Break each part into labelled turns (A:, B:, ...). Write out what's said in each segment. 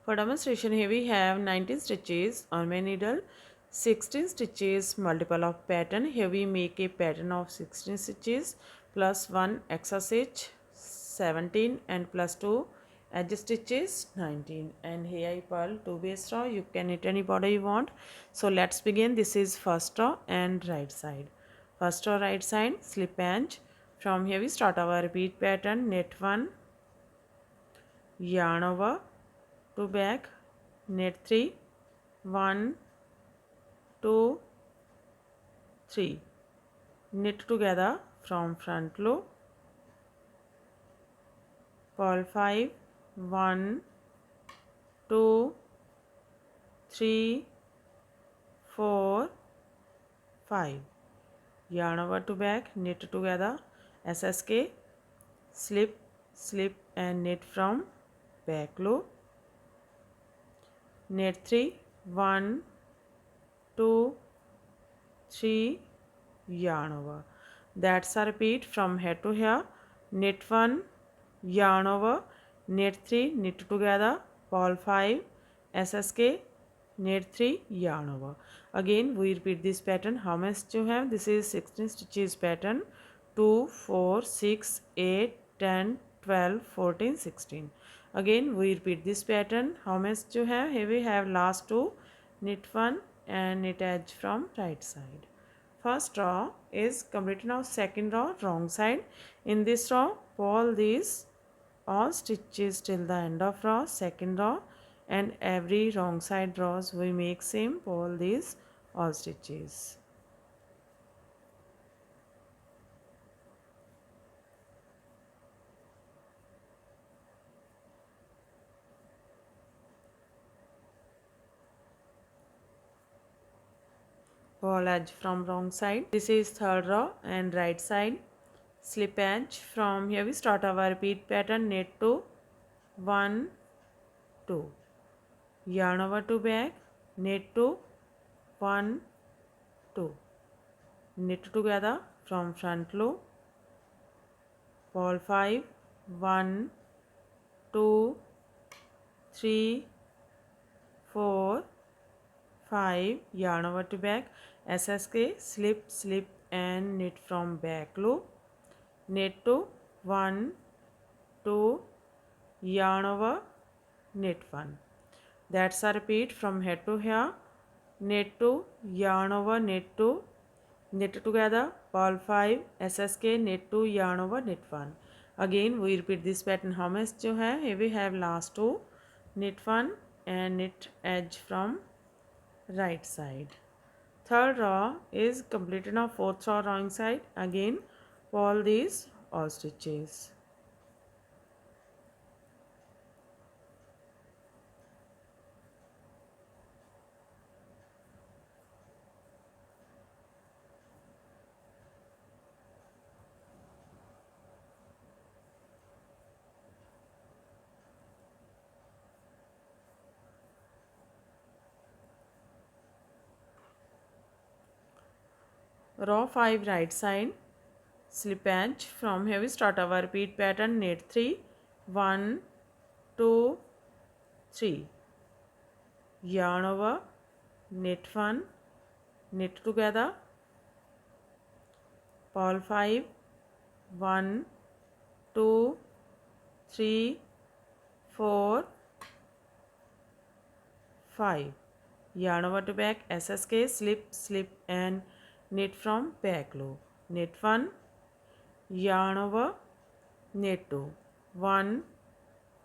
A: For demonstration, here we have 19 stitches on my needle, 16 stitches multiple of pattern. Here we make a pattern of 16 stitches plus 1 extra stitch 17 and plus 2 edge stitches 19, and here I purl 2 base row. You can knit any border you want. So let's begin. This is first row and right side. First row right side, slip edge. From here we start our repeat pattern, knit 1, yarn over, 2 back, knit 3, 1 2 3, knit together from front loop, purl 5, 1 2 3 4 5, yarn over to back, knit together, SSK, slip slip and knit from back loop, knit 3, 1 2 3, yarn over. That's a repeat from here to here. Knit 1, yarn over, knit 3, knit together, purl 5, SSK, knit 3, yarn over. Again we repeat this pattern. How much you have? This is 16 stitches pattern. 2 4 6 8 10 12 14 16. Again we repeat this pattern. How much you have? Here we have last 2, knit 1 and knit edge from right side. First row is completed. Now second row, wrong side. In this row, pull these all stitches till the end of row, second row, and every wrong side rows we make same, pull these all stitches. Pull edge from wrong side. This is third row and right side. Slip edge. From here we start our repeat pattern, knit 2, 1 2, yarn over to back, knit 2, 1 2, knit together from front loop, purl 5, 1 2 3 4 5, yarn over to back, SSK, slip slip and knit from back loop, knit 2, 1 2, yarn over, knit 1. That's a repeat from here to here. Knit 2, yarn over, knit 2, knit together, purl 5, SSK, knit 2, yarn over, knit 1. Again we repeat this pattern. How much you have? Here we have last 2, knit 1 and knit edge from right side. Third row is completed. Now fourth row wrong side. Again pull these all stitches. Row 5 right side, slip edge. From here we start our repeat pattern, knit 3, 1 2 3, yarn over, knit 1, knit together, purl 5, 1 2 3 4 5, yarn over to back, SSK, slip slip and knit from back loop, knit 1, yarn over, knit 2, 1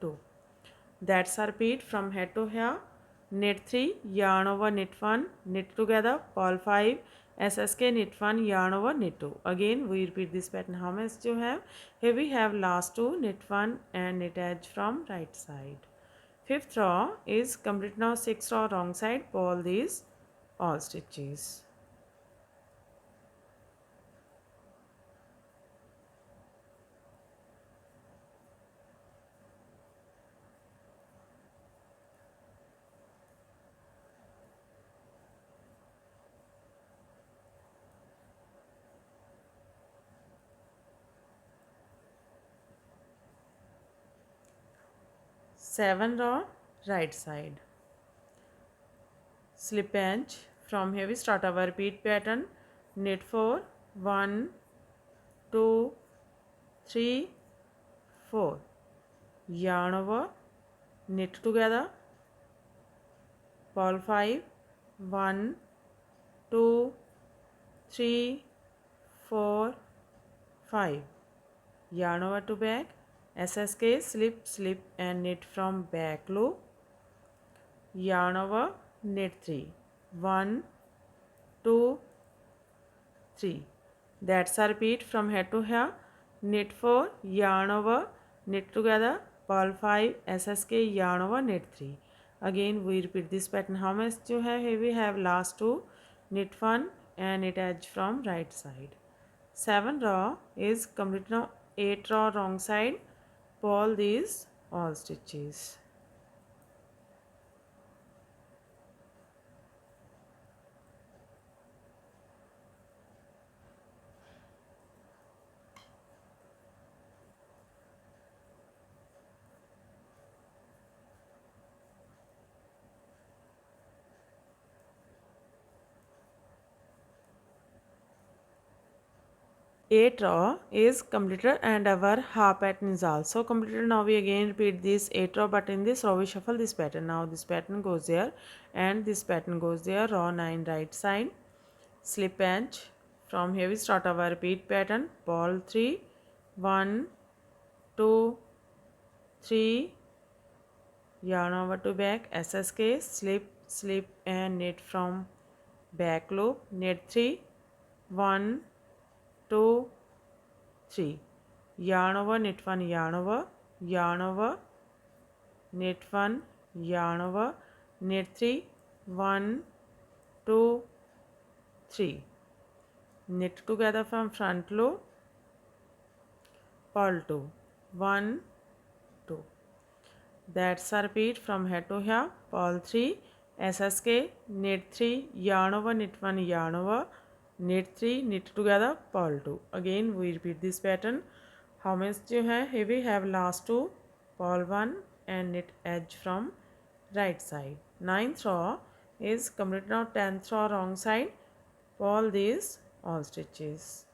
A: 2. That's a repeat from here to here. Knit 3, yarn over, knit 1, knit together, purl 5, SSK, knit 1, yarn over, knit 2. Again we repeat this pattern. How much you have? Here we have last 2, knit 1 and knit edge from right side. Fifth row is complete. Now sixth row wrong side, pull these all stitches. Seventh row right side. Slip pinch. From here we start our repeat pattern. Knit 4, 1, 2, 3, 4. Yarn over, knit together, purl 5, 1, 2, 3, 4, 5. Yarn over to back, SSK, slip, slip and knit from back loop. Yarn over, knit 3, 1, 2, 3. That's a repeat from here to here. Knit 4, yarn over, knit together, purl 5, SSK, yarn over, knit 3. Again we repeat this pattern. How much you have? Here we have last 2, knit 1 and knit edge from right side. 7 row is complete. Now 8 row wrong side. Pull these all stitches. 8 row is completed and our half pattern is also completed. Now we again repeat this 8 row, but in this row we shuffle this pattern. Now this pattern goes there and this pattern goes there. Row 9 right side, slip pinch. From here we start our repeat pattern. Purl 3, 1, 2, 3, yarn over to back, SSK, slip, slip and knit from back loop, knit 3, 1, 2, 3. Yarn over, knit 1, yarn over, yarn over, knit 1, yarn over, knit 3, 1, 2, 3. Knit together from front loop, purl 2, 1, 2. That's a repeat from here to here. Purl 3, SSK, knit 3, yarn over, knit 1, yarn over, knit 3, knit together, purl 2. Again we repeat this pattern. How much do you have? Here we have last 2, purl 1 and knit edge from right side. 9th row is complete. Now 10th row wrong side. Purl these all stitches.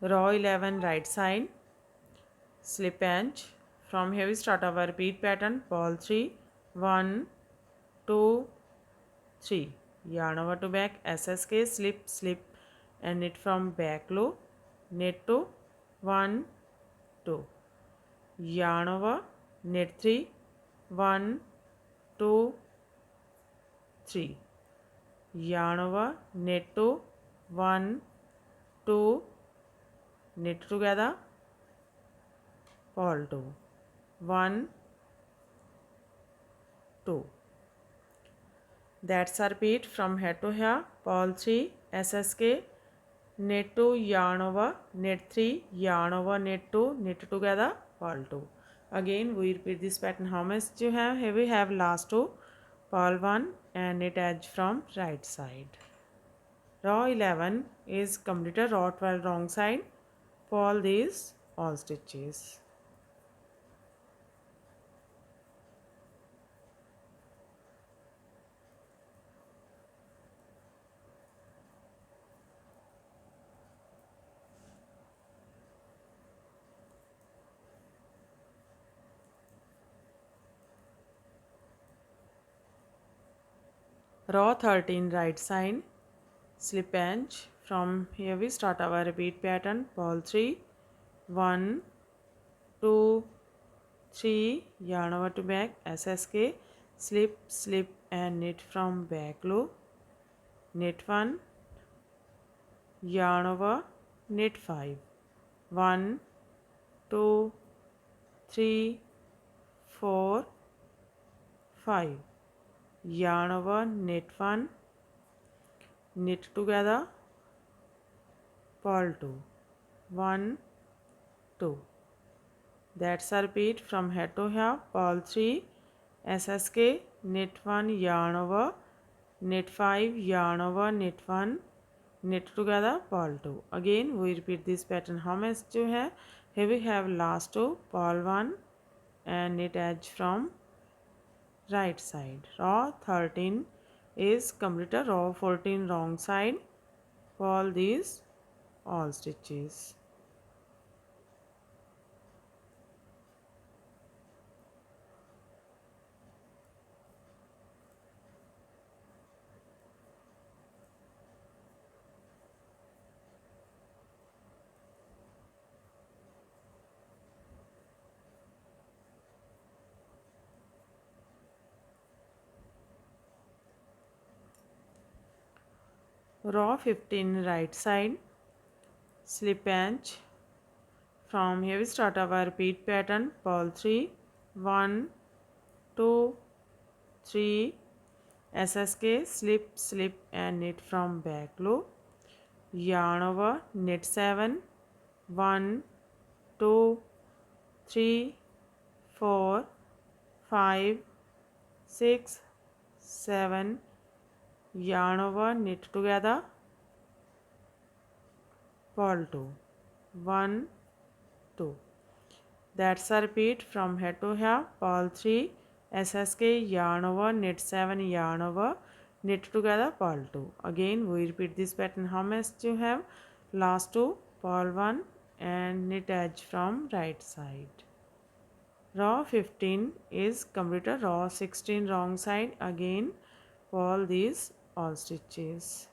A: Row 11 right side, slip pinch. From here we start our repeat pattern. Purl 3, 1, 2, 3. Yarn over to back, SSK, slip, slip and knit from back loop, knit 2, 1, 2. Yarn over, knit 3, 1, 2, 3. Yarn over, knit 2, 1, 2, knit together, purl 2, 1, 2. That's a repeat from here to here. Purl 3, SSK, knit 2, yarn over, knit 3, yarn over, knit 2, knit together, purl 2. Again we repeat this pattern. How much do you have? Here we have last 2, purl 1 and knit edge from right side. Row 11 is completed. Row 12 wrong side. Purl these all stitches. Row 13 right side, slip pinch. From here we start our repeat pattern. Purl 3, 1, 2, 3, yarn over to back, SSK, slip, slip and knit from back loop, knit 1, yarn over, knit 5, 1, 2, 3, 4, 5. Yarn over, knit 1, knit together, purl 2, 1 2. That's a repeat from head to here. Purl 3, SSK, knit 1, yarn over, knit 5, yarn over, knit 1, knit together, purl 2. Again we repeat this pattern. How much do you have? Here we have last 2, purl 1 and knit edge from right side. Row 13 is completed. Row 14 wrong side. Purl these all stitches. Row 15 right side, slip edge. From here we start our repeat pattern. Purl 3, 1 2 3, SSK, slip slip and knit from back loop, yarn over, knit 7, 1 2 3 4 5 6 7, yarn over, knit together, purl 2, 1 2. That's a repeat from here to here. Purl 3, SSK, yarn over, knit 7, yarn over, knit together, purl 2. Again we repeat this pattern. How much you have? Last 2, purl 1 and knit edge from right side. Row 15 is completed. Row 16 wrong side. Again purl these all stitches.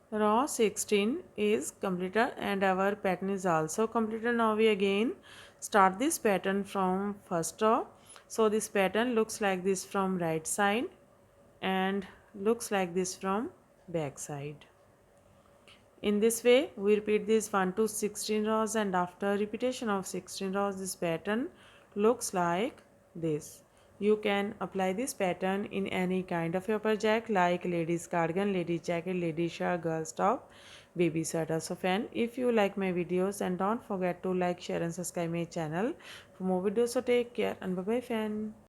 A: Row 16 is completed and our pattern is also completed. Now we again start this pattern from first row. So this pattern looks like this from right side and looks like this from back side. In this way we repeat this 1 to 16 rows, and after repetition of 16 rows this pattern looks like this. You can apply this pattern in any kind of your project like ladies cardigan, ladies jacket, ladies shirt, girls top, baby sweater. So fan, if you like my videos, and don't forget to like, share and subscribe my channel for more videos. So take care and bye bye fan.